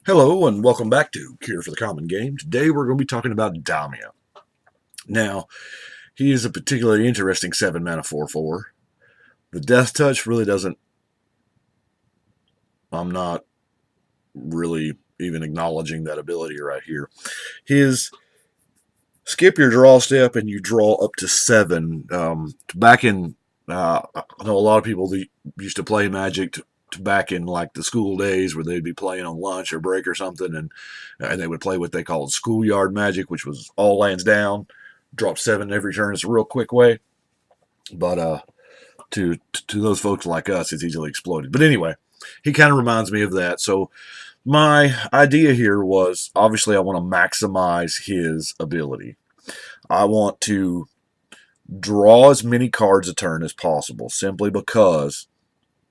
Hello and welcome back to Cure for the Common Game. Today we're going to be talking about Damia. Now, he is a particularly interesting 7 mana 4/4. The Death Touch really doesn't... I'm not really even acknowledging that ability right here. His skip your draw step and you draw up to 7. Back in... I know a lot of people that used to play Magic back in like the school days where they'd be playing on lunch or break or something, and they would play what they called schoolyard magic, which was all lands down, drop 7 every turn. It's a real quick way, but to those folks like us, it's easily exploited. But anyway, he kind of reminds me of that. So my idea here was, obviously I want to maximize his ability. I want to draw as many cards a turn as possible, simply because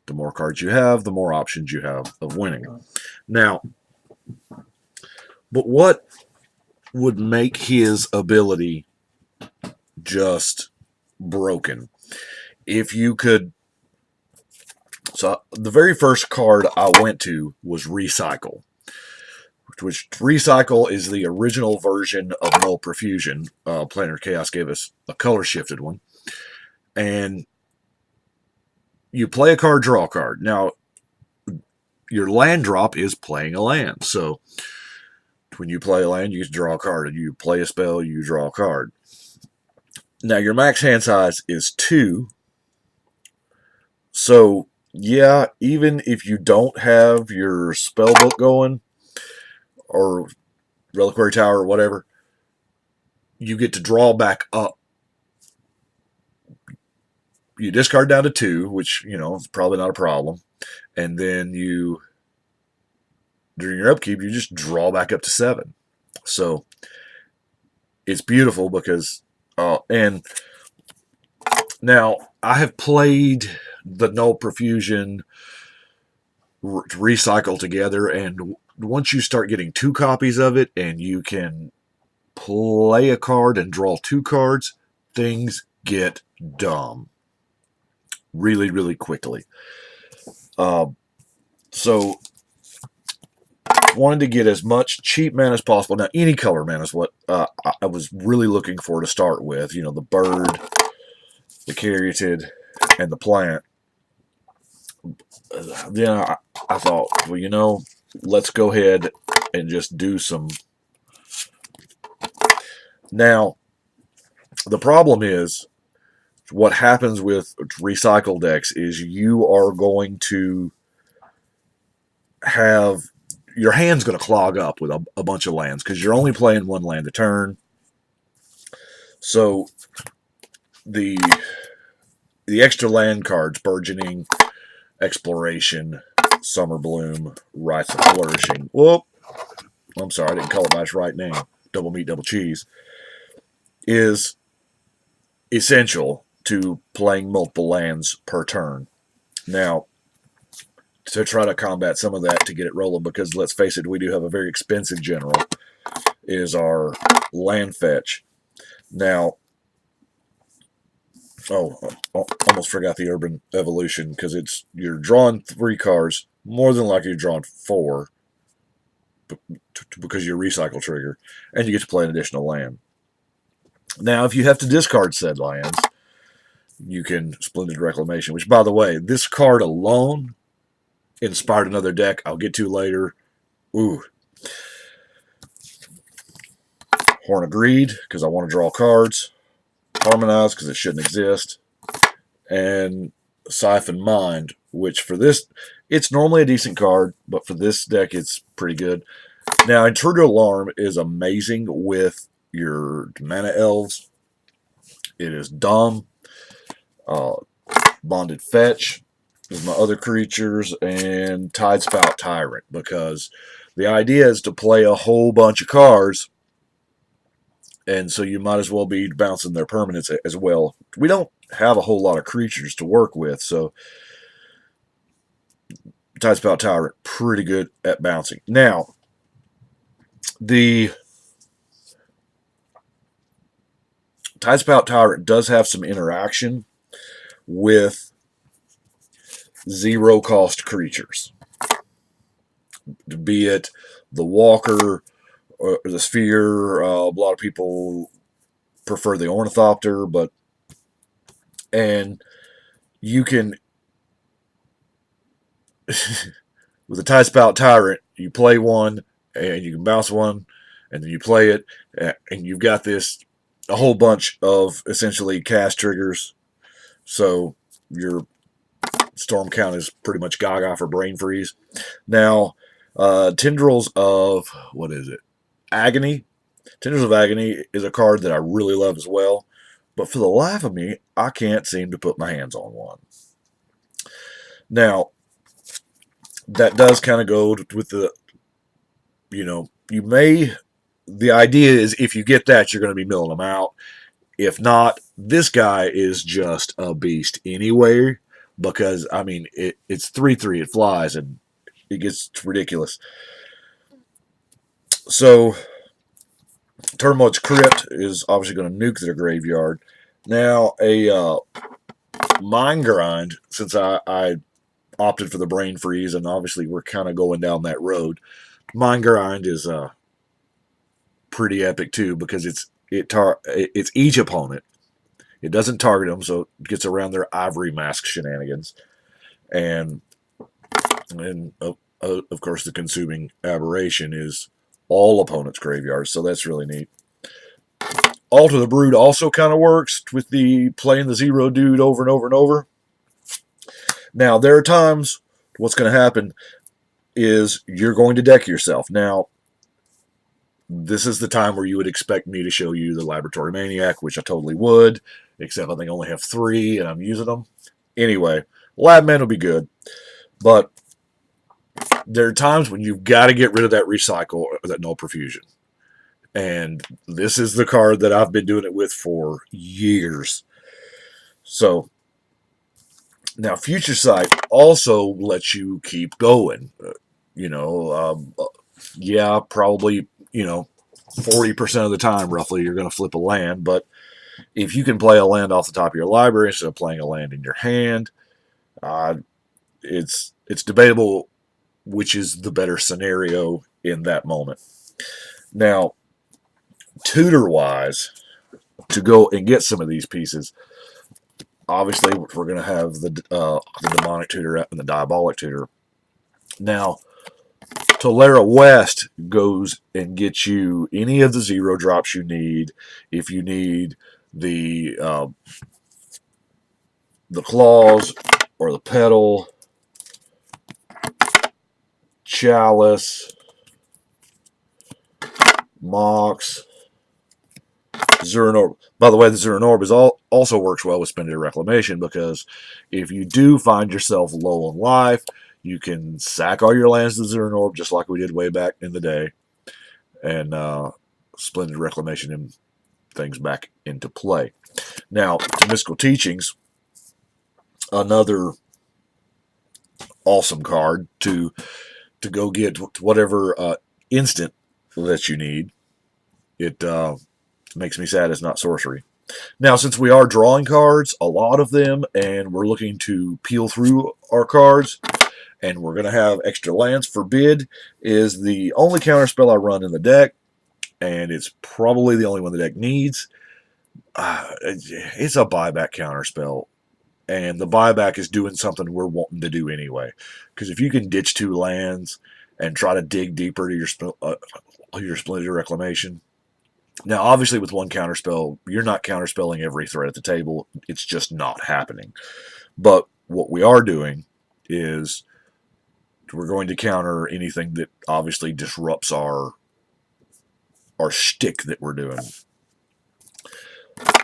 the more cards you have, the more options you have of winning. Now, but what would make his ability just broken? If you could... So the very first card I went to was Recycle, which Recycle is the original version of Null Profusion. Planar Chaos gave us a color-shifted one. And you play a card, draw a card. Now, your land drop is playing a land. So when you play a land, you draw a card. And you play a spell, you draw a card. Now, your max hand size is 2. So, yeah, even if you don't have your spell book going, or Reliquary Tower, or whatever, you get to draw back up. You discard down to 2, which, is probably not a problem. And then you, during your upkeep, you just draw back up to 7. So it's beautiful because, and now I have played the Null Profusion Recycle together, and once you start getting 2 copies of it and you can play a card and draw 2 cards, things get dumb really, really quickly. So wanted to get as much cheap mana as possible. Now, any color mana is what I was really looking for to start with. The bird, the caryatid, and the plant. Then I thought, well, let's go ahead and just do some. Now, the problem is, what happens with recycle decks is you are going to have... your hand's going to clog up with a bunch of lands because you're only playing 1 land a turn. So the extra land cards, Burgeoning, Exploration, Summer Bloom, Rites of Flourishing. Whoop! I'm sorry, I didn't call it by its right name. Double Meat, Double Cheese. Is essential to playing multiple lands per turn. Now, to try to combat some of that to get it rolling, because let's face it, we do have a very expensive general, is our land fetch. Now, almost forgot the Urban Evolution, because you're drawing 3 cards, more than likely you're drawing 4, because you're recycle trigger, and you get to play an additional land. Now, if you have to discard said lands, you can Splendid Reclamation, which, by the way, this card alone inspired another deck I'll get to later. Ooh. Horn of Greed, because I want to draw cards. Harmonize, because it shouldn't exist. And Siphon Mind, which for this, it's normally a decent card, but for this deck, it's pretty good. Now, Intruder Alarm is amazing with your mana elves. It is dumb. Bonded Fetch is my other creatures, and Tidespout Tyrant, because the idea is to play a whole bunch of cards, and so you might as well be bouncing their permanents as well. We don't have a whole lot of creatures to work with, so Tidespout Tyrant, pretty good at bouncing. Now, the Tidespout Tyrant does have some interaction with 0-cost creatures. be it the Walker or the Sphere. A lot of people prefer the Ornithopter, and you can with a Tide Spout Tyrant, you play one and you can bounce one, and then you play it, and you've got a whole bunch of essentially cast triggers. So your storm count is pretty much gaga for Brain Freeze. Now, Tendrils of, what is it? Agony. Tendrils of Agony is a card that I really love as well, but for the life of me, I can't seem to put my hands on one. Now, that does kind of go with the, the idea is if you get that, you're going to be milling them out. If not, this guy is just a beast anyway, because, I mean, it's 3/3, it flies, and it gets ridiculous. So, Termite's Crypt is obviously going to nuke their graveyard. Now, a Mind Grind, since I opted for the Brain Freeze, and obviously we're kind of going down that road, Mind Grind is pretty epic too, because it's each opponent. It doesn't target them, so it gets around their Ivory Mask shenanigans. And of course, the Consuming Aberration is all opponents' graveyards, so that's really neat. Alter the Brood also kind of works with the playing the 0 dude over and over and over. Now, there are times what's going to happen is you're going to deck yourself. Now, this is the time where you would expect me to show you the Laboratory Maniac, which I totally would, except I think I only have 3 and I'm using them. Anyway, Labman will be good, but there are times when you've got to get rid of that recycle or that null profusion. And this is the card that I've been doing it with for years. So, now Future Sight also lets you keep going. Yeah, probably, 40% of the time, roughly, you're going to flip a land. But if you can play a land off the top of your library instead of playing a land in your hand, it's debatable which is the better scenario in that moment. Now, tutor-wise, to go and get some of these pieces, obviously we're going to have the Demonic Tutor and the Diabolic Tutor. Now, Tolera West goes and gets you any of the 0 drops you need. If you need the Claws or the Petal, Chalice, Mox, Zuran Orb. By the way, the Zuran Orb also works well with Splendid Reclamation, because if you do find yourself low on life, you can sack all your lands to the Zuran Orb, just like we did way back in the day, and Splendid Reclamation and things back into play. Now, to Mystical Teachings, another awesome card to go get whatever instant that you need. It makes me sad it's not sorcery. Now, since we are drawing cards, a lot of them, and we're looking to peel through our cards, and we're going to have extra lands, Forbid is the only counterspell I run in the deck, and it's probably the only one the deck needs. It's a buyback counterspell, and the buyback is doing something we're wanting to do anyway. Because if you can ditch 2 lands and try to dig deeper to your Splendid Reclamation. Now, obviously, with one counterspell, you're not counterspelling every threat at the table. It's just not happening. But what we are doing is we're going to counter anything that obviously disrupts our shtick that we're doing.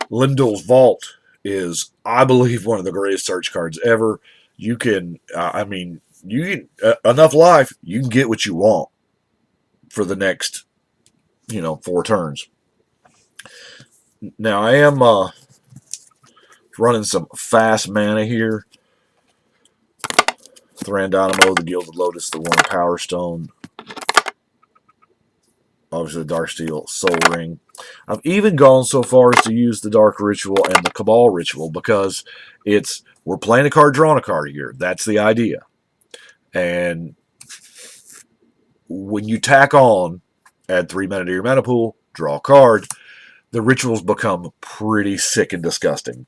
Lindell's Vault is, I believe, one of the greatest search cards ever. You can, you get enough life, you can get what you want for the next, 4 turns. Now, I am running some fast mana here. Thran Dynamo, the Gilded Lotus, the Worn Power Stone, obviously the Darksteel Soul Ring. I've even gone so far as to use the Dark Ritual and the Cabal Ritual, because we're playing a card, drawing a card here. That's the idea. And when you tack on, add 3 mana to your mana pool, draw a card, the rituals become pretty sick and disgusting.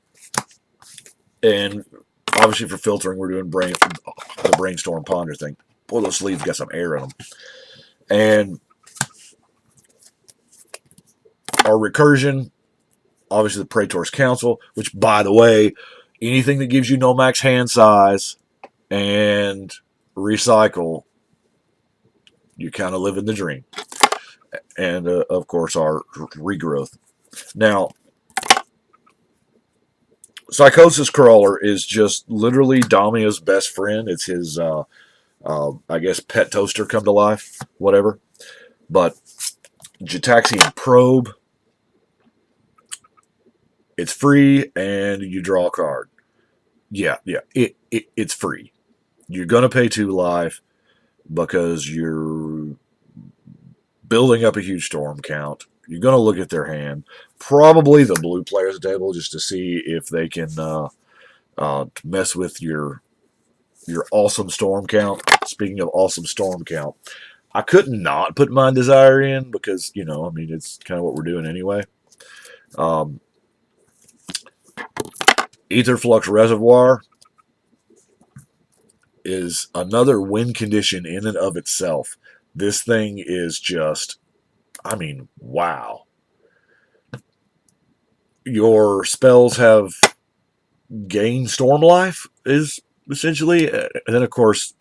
And obviously for filtering, we're doing the Brainstorm Ponder thing. Boy, those sleeves got some air in them. And our recursion, obviously the Praetor's Counsel, which, by the way, anything that gives you no max hand size and recycle, you kind of live in the dream. And, of course, our regrowth. Now, Psychosis Crawler is just literally Damia's best friend. It's his, I guess, pet toaster come to life, whatever. But Gitaxian Probe, it's free, and you draw a card. Yeah, it's free. You're going to pay 2 life because you're building up a huge storm count. You're going to look at their hand. Probably the blue player's table just to see if they can mess with your awesome storm count. Speaking of awesome storm count, I couldn't not put Mind Desire in because, I mean, it's kind of what we're doing anyway. Aetherflux Reservoir is another win condition in and of itself. This thing is just, I mean, wow. Your spells have gained storm life, is essentially, and then of course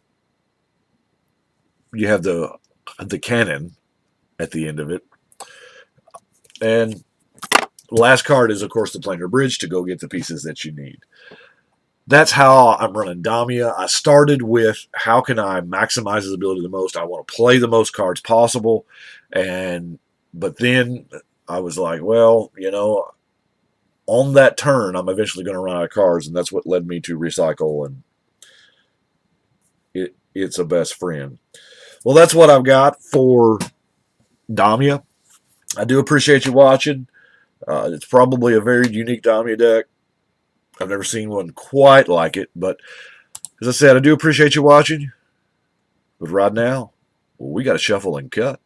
you have the cannon at the end of it. And the last card is, of course, the Planar Bridge to go get the pieces that you need. That's how I'm running Damia. I started with how can I maximize his ability the most. I want to play the most cards possible. But then I was like, well, on that turn, I'm eventually going to run out of cards, and that's what led me to recycle, and it's a best friend. Well, that's what I've got for Damia. I do appreciate you watching. It's probably a very unique Damia deck. I've never seen one quite like it, but as I said, I do appreciate you watching. But right now, we got to shuffle and cut.